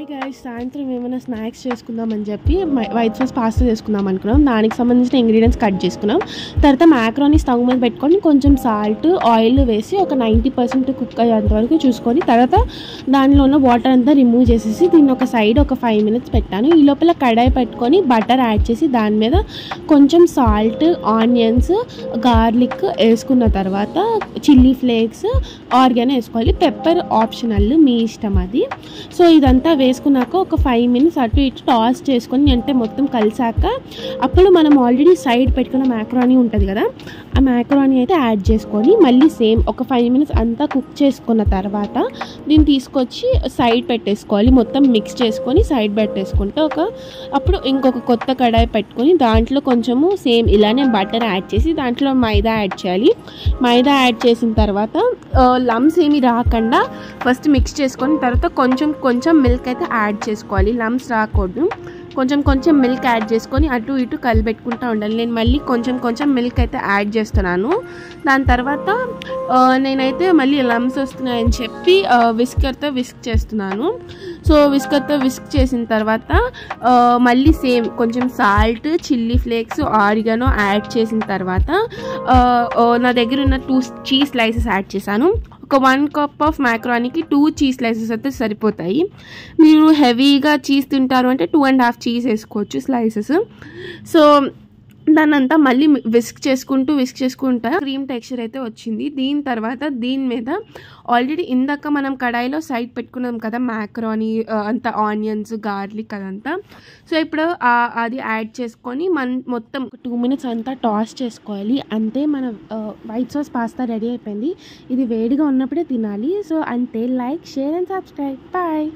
Hi guys, సాయంత్రం ఏమైనా snacks చేసుకుందామని చెప్పి వైట్ సాస్ పాస్తా చేసుకుందాం అనుకున్నాం. దానికి సంబంధించిన ఇంగ్రీడియంట్స్ కట్ చేసుకున్నాం. తర్వాత మ్యాక్రోని స్టవ్ మీద పెట్టుకొని కొంచెం సాల్ట్ ఆయిల్ వేసి ఒక 90% కుక్ అయ్యేంత వరకు చూసుకొని తర్వాత దానిలో ఉన్న వాటర్ అంతా రిమూవ్ చేసేసి దీన్ని ఒక సైడ్ ఒక 5 minutes పెట్టాను. ఈ లోపల కడాయి పెట్టుకొని బటర్ యాడ్ చేసి దాని మీద కొంచెం సాల్ట్, ఆనియన్స్, గార్లిక్ వేసుకున్న తర్వాత చిల్లీ ఫ్లేక్స్, ఆర్గానో వేసుకోవాలి. పెప్పర్ ఆప్షనల్, మీ ఇష్టం అది. సో ఇదంతా వేసుకున్నాక ఒక 5 minutes అటు ఇటు టాస్ చేసుకొని అంటే మొత్తం కలిసాక అప్పుడు మనం ఆల్రెడీ సైడ్ పెట్టుకున్న మ్యాక్రోనీ ఉంటుంది కదా, ఆ మ్యాక్రోనీ అయితే యాడ్ చేసుకొని మళ్ళీ సేమ్ ఒక 5 minutes అంతా కుక్ చేసుకున్న తర్వాత దీన్ని తీసుకొచ్చి సైడ్ పెట్టేసుకోవాలి. మొత్తం మిక్స్ చేసుకొని సైడ్ పెట్టేసుకుంటే అప్పుడు ఇంకొక కొత్త కడాయి పెట్టుకొని దాంట్లో కొంచెము సేమ్ ఇలానే బటర్ యాడ్ చేసి దాంట్లో మైదా యాడ్ చేయాలి. మైదా యాడ్ చేసిన తర్వాత లమ్స్ ఏమి రాకుండా ఫస్ట్ మిక్స్ చేసుకొని తర్వాత కొంచెం మిల్క్ అయితే యాడ్ చేసుకోవాలి. లమ్స్ రాకూడదు. కొంచెం మిల్క్ యాడ్ చేసుకొని అటు ఇటు కలిపెట్టుకుంటూ ఉండాలి. నేను మళ్ళీ కొంచెం మిల్క్ అయితే యాడ్ చేస్తున్నాను. దాని తర్వాత నేనైతే మళ్ళీ లమ్స్ వస్తున్నాయని చెప్పి విస్కర్తో విస్క్ చేస్తున్నాను. సో విస్కర్తో విస్క్ చేసిన తర్వాత మళ్ళీ సేమ్ కొంచెం salt, chilli flakes, oregano add చేసిన తర్వాత నా దగ్గర ఉన్న 2 చీజ్ స్లైసెస్ యాడ్ చేశాను. ఒక 1 cup ఆఫ్ మ్యాక్రోనీకి 2 చీజ్ స్లైసెస్ అయితే సరిపోతాయి. మీరు హెవీగా చీజ్ తింటారు అంటే 2.5 చీజ్ వేసుకోవచ్చు స్లైసెస్. సో దాన్నంతా మళ్ళీ విస్క్ చేసుకుంటా క్రీమ్ టెక్స్చర్ అయితే వచ్చింది. దీని తర్వాత దీని మీద ఆల్రెడీ ఇందాక మనం కడాయిలో సైడ్ పెట్టుకున్నాం కదా మ్యాక్రోనీ అంతా, ఆనియన్స్, గార్లిక్ అదంతా. సో ఇప్పుడు అది యాడ్ చేసుకొని మొత్తం 2 minutes అంతా టాస్ చేసుకోవాలి. అంతే, మన వైట్ సాస్ పాస్తా రెడీ అయిపోయింది. ఇది వేడిగా ఉన్నప్పుడే తినాలి. సో అంతే. Like, share and subscribe. Bye.